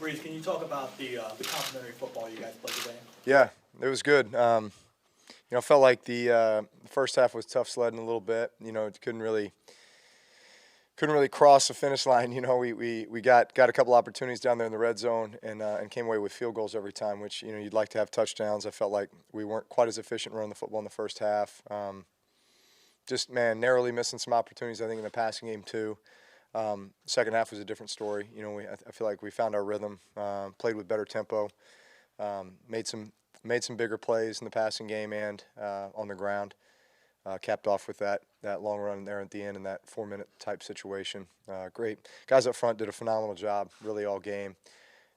Brees, can you talk about the complimentary football you guys played today? Yeah, it was good. Felt like the first half was tough sledding a little bit. Couldn't really cross the finish line. We got a couple opportunities down there in the red zone and came away with field goals every time, which you'd like to have touchdowns. I felt like we weren't quite as efficient running the football in the first half. Narrowly missing some opportunities. I think in the passing game too. Second half was a different story. I feel like we found our rhythm, played with better tempo, made some bigger plays in the passing game and on the ground. Capped off with that long run there at the end in that 4-minute type situation. Great guys up front did a phenomenal job, really all game.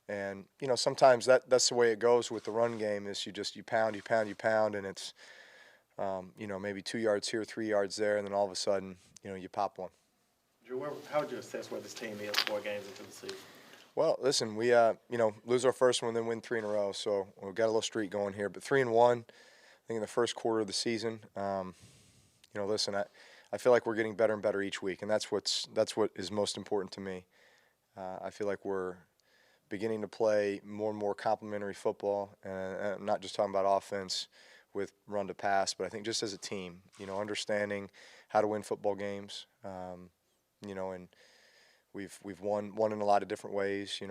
And sometimes that's the way it goes with the run game. Is you pound, and it's maybe 2 yards here, 3 yards there, and then all of a sudden you pop one. Drew, how would you assess where this team is 4 games into the season? Well, listen, we lose our first one, then win 3 in a row, so we've got a little streak going here. But 3-1, I think in the first quarter of the season. Listen, I feel like we're getting better and better each week, and that's what is most important to me. I feel like we're beginning to play more and more complementary football, and I'm not just talking about offense with run to pass, but I think just as a team, understanding how to win football games, and we've won in a lot of different ways.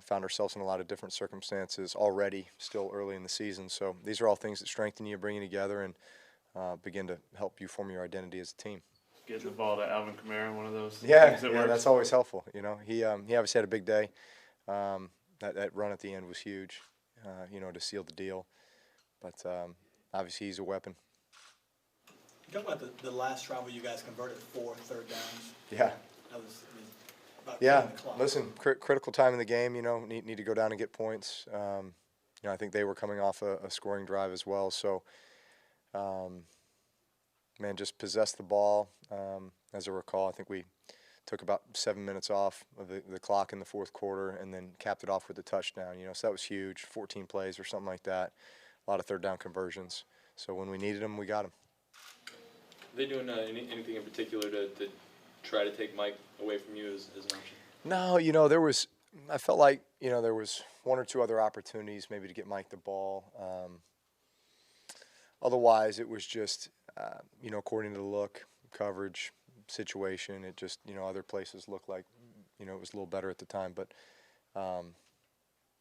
Found ourselves in a lot of different circumstances already, still early in the season. So these are all things that strengthen you, bring you together, and begin to help you form your identity as a team. Getting the ball to Alvin Kamara, one of those things that works. That's always helpful. He obviously had a big day. That run at the end was huge, to seal the deal. But obviously he's a weapon. You talk about the last drive where you guys converted 4 third downs. Yeah. That was about Yeah. killing the clock. Listen, critical time in the game. Need to go down and get points. I think they were coming off a scoring drive as well. So, just possess the ball. As I recall, I think we took about 7 minutes off of the clock in the fourth quarter and then capped it off with a touchdown. So that was huge, 14 plays or something like that. A lot of third down conversions. So when we needed them, we got them. Are they doing anything in particular to try to take Mike away from you as an option? No, I felt like, there was 1 or 2 other opportunities maybe to get Mike the ball. Otherwise, it was just, according to the look, coverage, situation, it just, other places looked like, it was a little better at the time. But, no,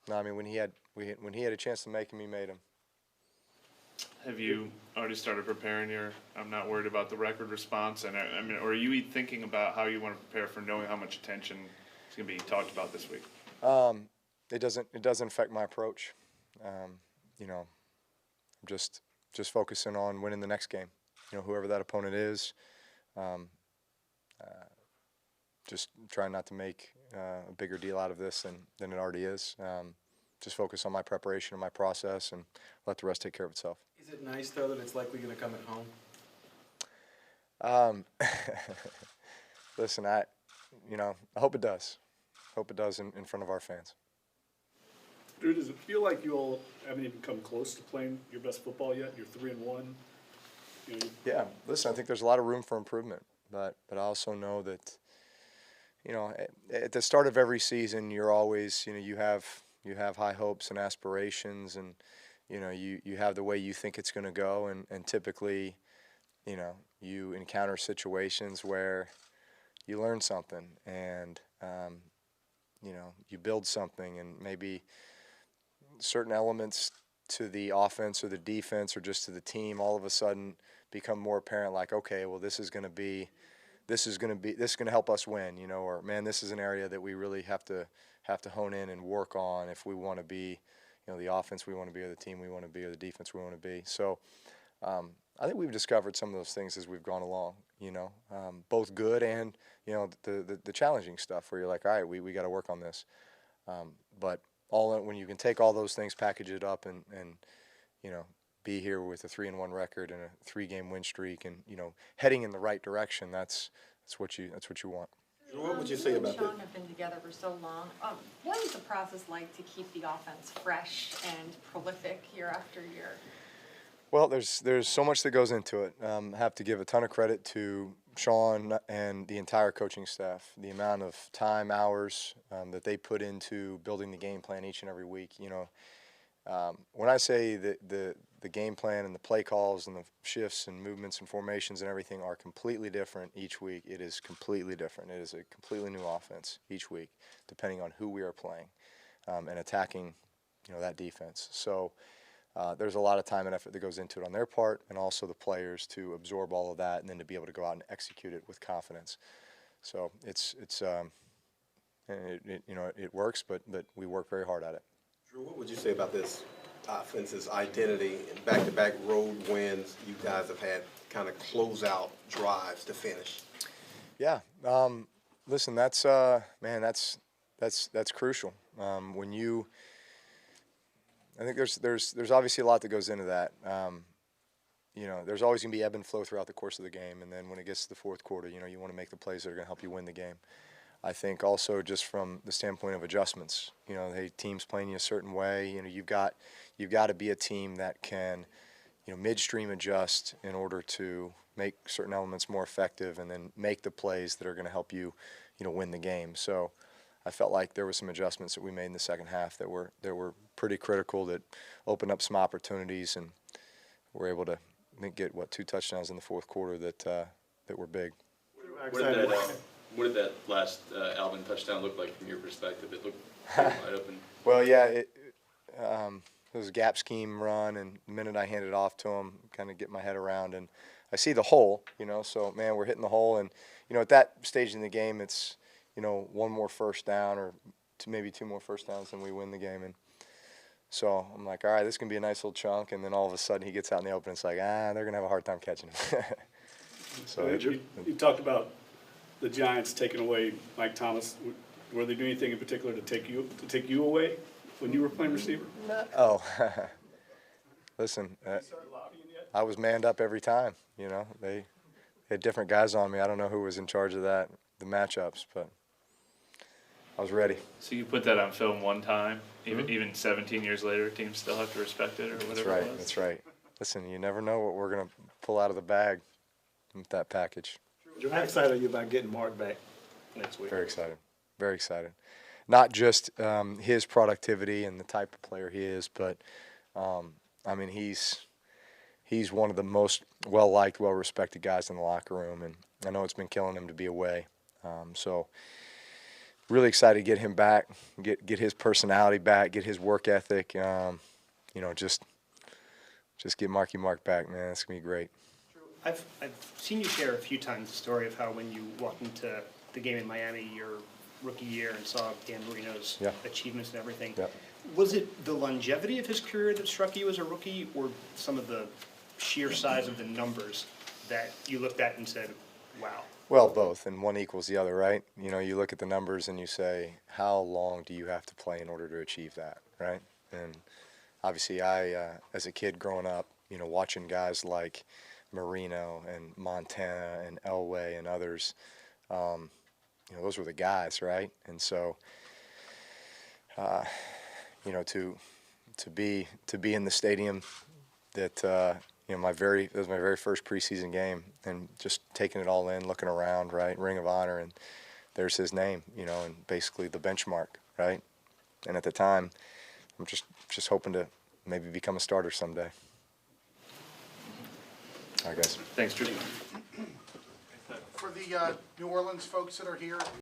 when he had a chance to make him, he made him. Have you already started preparing I'm not worried about the record response, and or are you thinking about how you want to prepare for knowing how much attention is going to be talked about this week? It doesn't affect my approach. I'm just focusing on winning the next game. Whoever that opponent is, just trying not to make a bigger deal out of this than it already is. Just focus on my preparation and my process and let the rest take care of itself. Is it nice, though, that it's likely going to come at home? Listen, I hope it does. Hope it does in front of our fans. Drew, does it feel like you all haven't even come close to playing your best football yet? You're 3-1. Yeah, listen, I think there's a lot of room for improvement, but I also know that, at the start of every season, you're always, you have high hopes and aspirations, and you have the way you think it's going to go, and typically, you encounter situations where you learn something and you build something, and maybe certain elements to the offense or the defense or just to the team all of a sudden become more apparent, like, okay, well, this is going to help us win, or, man, this is an area that we really have to hone in and work on if we want to be, the offense we want to be, or the team we want to be, or the defense we want to be. So I think we've discovered some of those things as we've gone along, both good and, the challenging stuff where you're like, all right, we got to work on this. But when you can take all those things, package it up, and be here with a 3-1 record and a 3-game win streak, and heading in the right direction, that's what you want. What would you say about that? Sean have been together for so long. What is the process like to keep the offense fresh and prolific year after year? Well, there's so much that goes into it. I have to give a ton of credit to Sean and the entire coaching staff, the amount of time, hours that they put into building the game plan each and every week. You know, when I say the game plan and the play calls and the shifts and movements and formations and everything are completely different each week, it is completely different. It is a completely new offense each week, depending on who we are playing and attacking, you know, that defense. So there's a lot of time and effort that goes into it on their part, and also the players to absorb all of that and then to be able to go out and execute it with confidence. So it works, but we work very hard at it. Drew, what would you say about this offense's identity and back-to-back road wins you guys have had, kind of closeout drives to finish? Yeah, listen, that's crucial. When you, I think there's obviously a lot that goes into that. You know, there's always going to be ebb and flow throughout the course of the game, and then when it gets to the fourth quarter, you know, you want to make the plays that are going to help you win the game. I think also just from the standpoint of adjustments, you know, the team's playing you a certain way. You know, you've got to be a team that can, you know, midstream adjust in order to make certain elements more effective, and then make the plays that are going to help you, you know, win the game. So I felt like there were some adjustments that we made in the second half that were pretty critical, that opened up some opportunities, and we're able to, I think, get 2 touchdowns in the fourth quarter that were big. What did that last Alvin touchdown look like from your perspective? It looked wide open. Well, yeah, it was a gap scheme run, and the minute I handed it off to him, kind of get my head around, and I see the hole, you know, so, man, we're hitting the hole, and, you know, at that stage in the game, it's, you know, 1 more first down or maybe 2 more first downs, and we win the game. And so I'm like, all right, this can be a nice little chunk, and then all of a sudden he gets out in the open, it's like, they're going to have a hard time catching him. So you talked about the Giants taking away Mike Thomas. Were they doing anything in particular to take you away when you were playing receiver? Oh, listen, I was manned up every time. You know, they had different guys on me. I don't know who was in charge of that, the matchups, but I was ready. So you put that on film one time, even 17 years later, teams still have to respect it or whatever. That's right. It was? That's right. Listen, you never know what we're going to pull out of the bag with that package. How excited are you about getting Mark back next week? Very excited. Very excited. Not just his productivity and the type of player he is, but I mean, he's one of the most well-liked, well-respected guys in the locker room, and I know it's been killing him to be away. So really excited to get him back, get his personality back, get his work ethic. You know, just get Mark back, man. It's gonna be great. I've seen you share a few times the story of how when you walked into the game in Miami your rookie year and saw Dan Marino's achievements and everything. Yep. Was it the longevity of his career that struck you as a rookie, or some of the sheer size of the numbers that you looked at and said, wow? Well, both, and one equals the other, right? You know, you look at the numbers and you say, how long do you have to play in order to achieve that, right? And obviously I, as a kid growing up, you know, watching guys like Marino and Montana and Elway and others, you know, those were the guys, right? And so, you know, to be in the stadium that, you know, it was my very first preseason game, and just taking it all in, looking around, right, Ring of Honor, and there's his name, you know, and basically the benchmark, right? And at the time, I'm just hoping to maybe become a starter someday. All right, guys. Thanks, Drew. For the New Orleans folks that are here,